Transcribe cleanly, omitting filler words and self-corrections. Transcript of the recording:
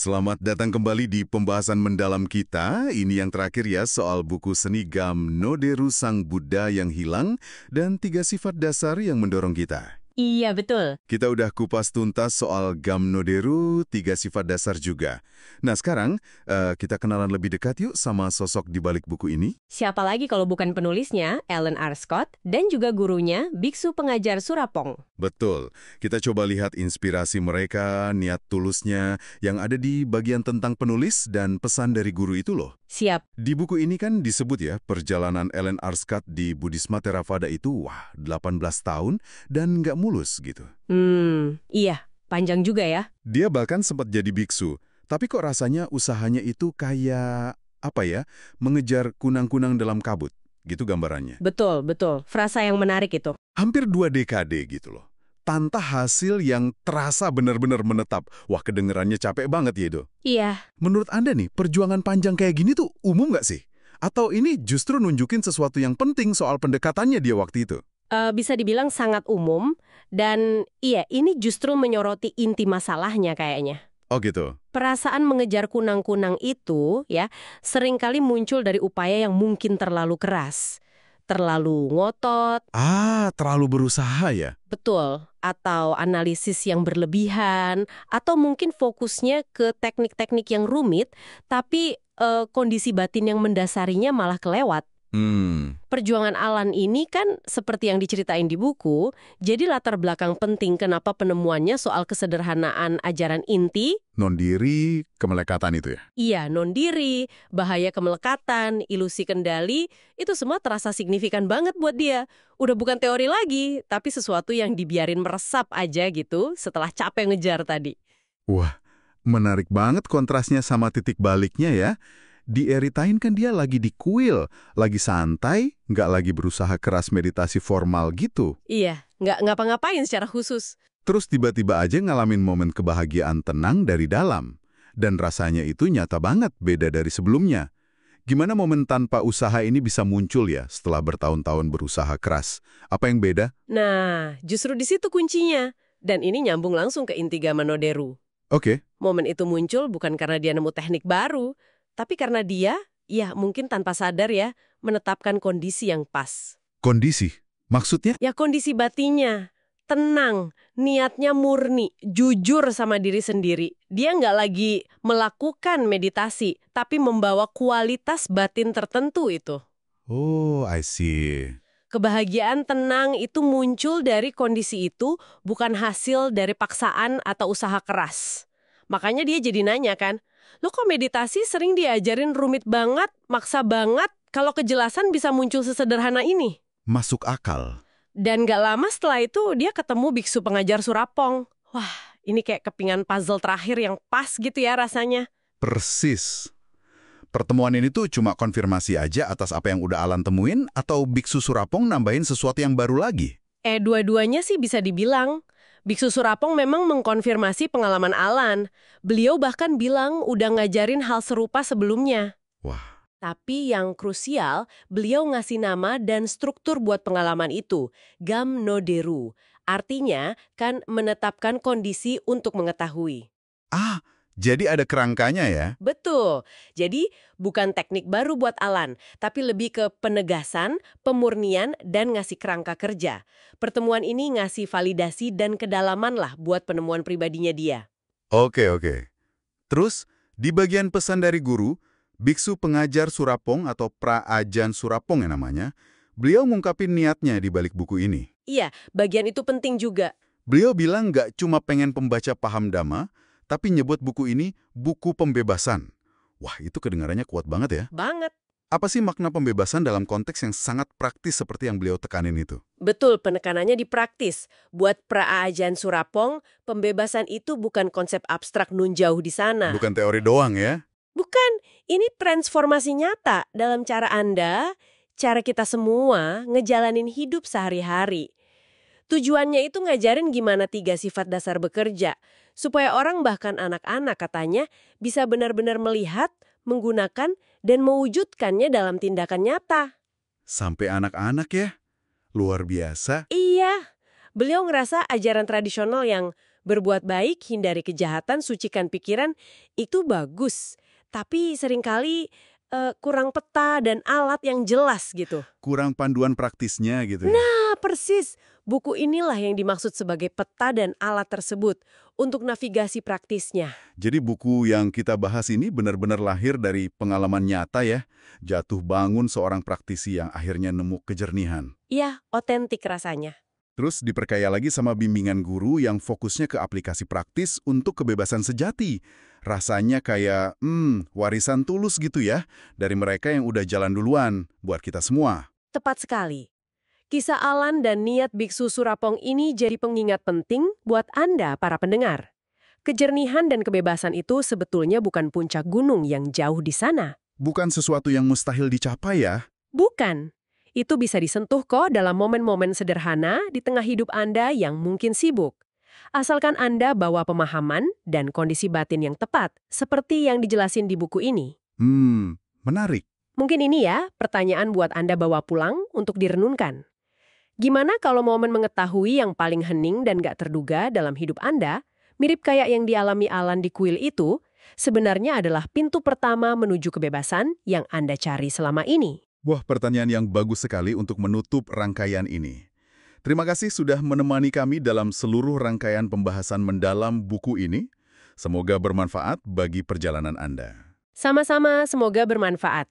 Selamat datang kembali di pembahasan mendalam kita. Ini yang terakhir ya soal buku seni Gamnoderu Sang Buddha yang Hilang dan 3 sifat dasar yang mendorong kita. Iya, betul. Kita udah kupas tuntas soal Gamnoderu, 3 sifat dasar juga. Nah sekarang kita kenalan lebih dekat yuk sama sosok di balik buku ini. Siapa lagi kalau bukan penulisnya, Alan R. Scott, dan juga gurunya, Biksu Pengajar Surapong. Betul, kita coba lihat inspirasi mereka, niat tulusnya yang ada di bagian tentang penulis dan pesan dari guru itu loh. Siap. Di buku ini kan disebut ya, perjalanan Alan R. Scott di Buddhisma Theravada itu, 18 tahun dan nggak mulus gitu. Iya, panjang juga ya. Dia bahkan sempat jadi biksu, tapi kok rasanya usahanya itu kayak, mengejar kunang-kunang dalam kabut, gitu gambarannya. Betul, betul. Frasa yang menarik itu. Hampir 2 dekade gitu loh. Tanpa hasil yang terasa benar-benar menetap. Wah, kedengerannya capek banget ya itu. Iya. Menurut Anda nih, perjuangan panjang kayak gini tuh umum nggak sih? Atau ini justru nunjukin sesuatu yang penting soal pendekatannya dia waktu itu? Bisa dibilang sangat umum, dan iya, ini justru menyoroti inti masalahnya kayaknya. Oh gitu. Perasaan mengejar kunang-kunang itu, ya, seringkali muncul dari upaya yang mungkin terlalu keras. Terlalu ngotot. Terlalu berusaha ya? Betul, atau analisis yang berlebihan, atau mungkin fokusnya ke teknik-teknik yang rumit, tapi kondisi batin yang mendasarinya malah kelewat. Perjuangan Alan ini kan seperti yang diceritain di buku, jadi latar belakang penting kenapa penemuannya soal kesederhanaan ajaran inti. Non-diri, kemelekatan itu ya? Iya, non-diri, bahaya kemelekatan, ilusi kendali, itu semua terasa signifikan banget buat dia. Udah bukan teori lagi, tapi sesuatu yang dibiarin meresap aja gitu setelah capek ngejar tadi. Wah, menarik banget kontrasnya sama titik baliknya ya. Di Eritain kan dia lagi di kuil, lagi santai, nggak lagi berusaha keras meditasi formal gitu. Iya, nggak ngapa-ngapain secara khusus. Terus tiba-tiba aja ngalamin momen kebahagiaan tenang dari dalam. Dan rasanya itu nyata banget beda dari sebelumnya. Gimana momen tanpa usaha ini bisa muncul ya setelah bertahun-tahun berusaha keras? Apa yang beda? Nah, justru di situ kuncinya. Dan ini nyambung langsung ke inti Gamnoderu. Oke. Momen itu muncul bukan karena dia nemu teknik baru, tapi karena dia, ya mungkin tanpa sadar ya, menetapkan kondisi yang pas. Kondisi? Maksudnya? Ya kondisi batinnya. Tenang, niatnya murni, jujur sama diri sendiri. Dia nggak lagi melakukan meditasi, tapi membawa kualitas batin tertentu itu. Oh, I see. Kebahagiaan tenang itu muncul dari kondisi itu, bukan hasil dari paksaan atau usaha keras. Makanya dia jadi nanya kan, lo kok meditasi sering diajarin rumit banget, maksa banget, kalau kejelasan bisa muncul sesederhana ini? Masuk akal. Dan gak lama setelah itu dia ketemu Biksu Pengajar Surapong. Wah, ini kayak kepingan puzzle terakhir yang pas gitu ya rasanya. Persis. Pertemuan ini tuh cuma konfirmasi aja atas apa yang udah Alan temuin atau Biksu Surapong nambahin sesuatu yang baru lagi? Dua-duanya sih bisa dibilang. Biksu Surapong memang mengkonfirmasi pengalaman Alan. Beliau bahkan bilang udah ngajarin hal serupa sebelumnya. Wah. Tapi yang krusial, beliau ngasih nama dan struktur buat pengalaman itu, Gamnoderu. Artinya, kan menetapkan kondisi untuk mengetahui. Jadi ada kerangkanya ya? Betul. Jadi, bukan teknik baru buat Alan, tapi lebih ke penegasan, pemurnian, dan ngasih kerangka kerja. Pertemuan ini ngasih validasi dan kedalaman lah buat penemuan pribadinya dia. Oke. Terus, di bagian pesan dari guru, Biksu Pengajar Surapong atau Pra-Ajan Surapong yang namanya, beliau ngungkapin niatnya di balik buku ini. Iya, bagian itu penting juga. Beliau bilang nggak cuma pengen pembaca paham Dhamma, tapi nyebut buku ini buku pembebasan. Wah, itu kedengarannya kuat banget ya. Banget. Apa sih makna pembebasan dalam konteks yang sangat praktis seperti yang beliau tekanin itu? Betul, penekanannya di praktis. Buat Pra-Ajan Surapong, pembebasan itu bukan konsep abstrak nun jauh di sana. Bukan teori doang ya? Bukan, ini transformasi nyata dalam cara Anda, cara kita semua ngejalanin hidup sehari-hari. Tujuannya itu ngajarin gimana 3 sifat dasar bekerja, supaya orang bahkan anak-anak katanya bisa benar-benar melihat, menggunakan, dan mewujudkannya dalam tindakan nyata. Sampai anak-anak ya? Luar biasa. Iya, beliau ngerasa ajaran tradisional yang Berbuat baik, hindari kejahatan, sucikan pikiran, itu bagus. Tapi seringkali kurang peta dan alat yang jelas gitu. Kurang panduan praktisnya gitu ya. Nah, persis. Buku inilah yang dimaksud sebagai peta dan alat tersebut untuk navigasi praktisnya. Jadi buku yang kita bahas ini benar-benar lahir dari pengalaman nyata ya. Jatuh bangun seorang praktisi yang akhirnya nemu kejernihan. Iya, otentik rasanya. Terus diperkaya lagi sama bimbingan guru yang fokusnya ke aplikasi praktis untuk kebebasan sejati. Rasanya kayak, warisan tulus gitu ya, dari mereka yang udah jalan duluan, buat kita semua. Tepat sekali. Kisah Alan dan niat Biksu Surapong ini jadi pengingat penting buat Anda, para pendengar. Kejernihan dan kebebasan itu sebetulnya bukan puncak gunung yang jauh di sana. Bukan sesuatu yang mustahil dicapai ya. Bukan. Itu bisa disentuh kok dalam momen-momen sederhana di tengah hidup Anda yang mungkin sibuk. Asalkan Anda bawa pemahaman dan kondisi batin yang tepat, seperti yang dijelasin di buku ini. Menarik. Mungkin ini ya pertanyaan buat Anda bawa pulang untuk direnungkan. Gimana kalau momen mengetahui yang paling hening dan gak terduga dalam hidup Anda, mirip kayak yang dialami Alan di kuil itu, sebenarnya adalah pintu pertama menuju kebebasan yang Anda cari selama ini? Wah, pertanyaan yang bagus sekali untuk menutup rangkaian ini. Terima kasih sudah menemani kami dalam seluruh rangkaian pembahasan mendalam buku ini. Semoga bermanfaat bagi perjalanan Anda. Sama-sama, semoga bermanfaat.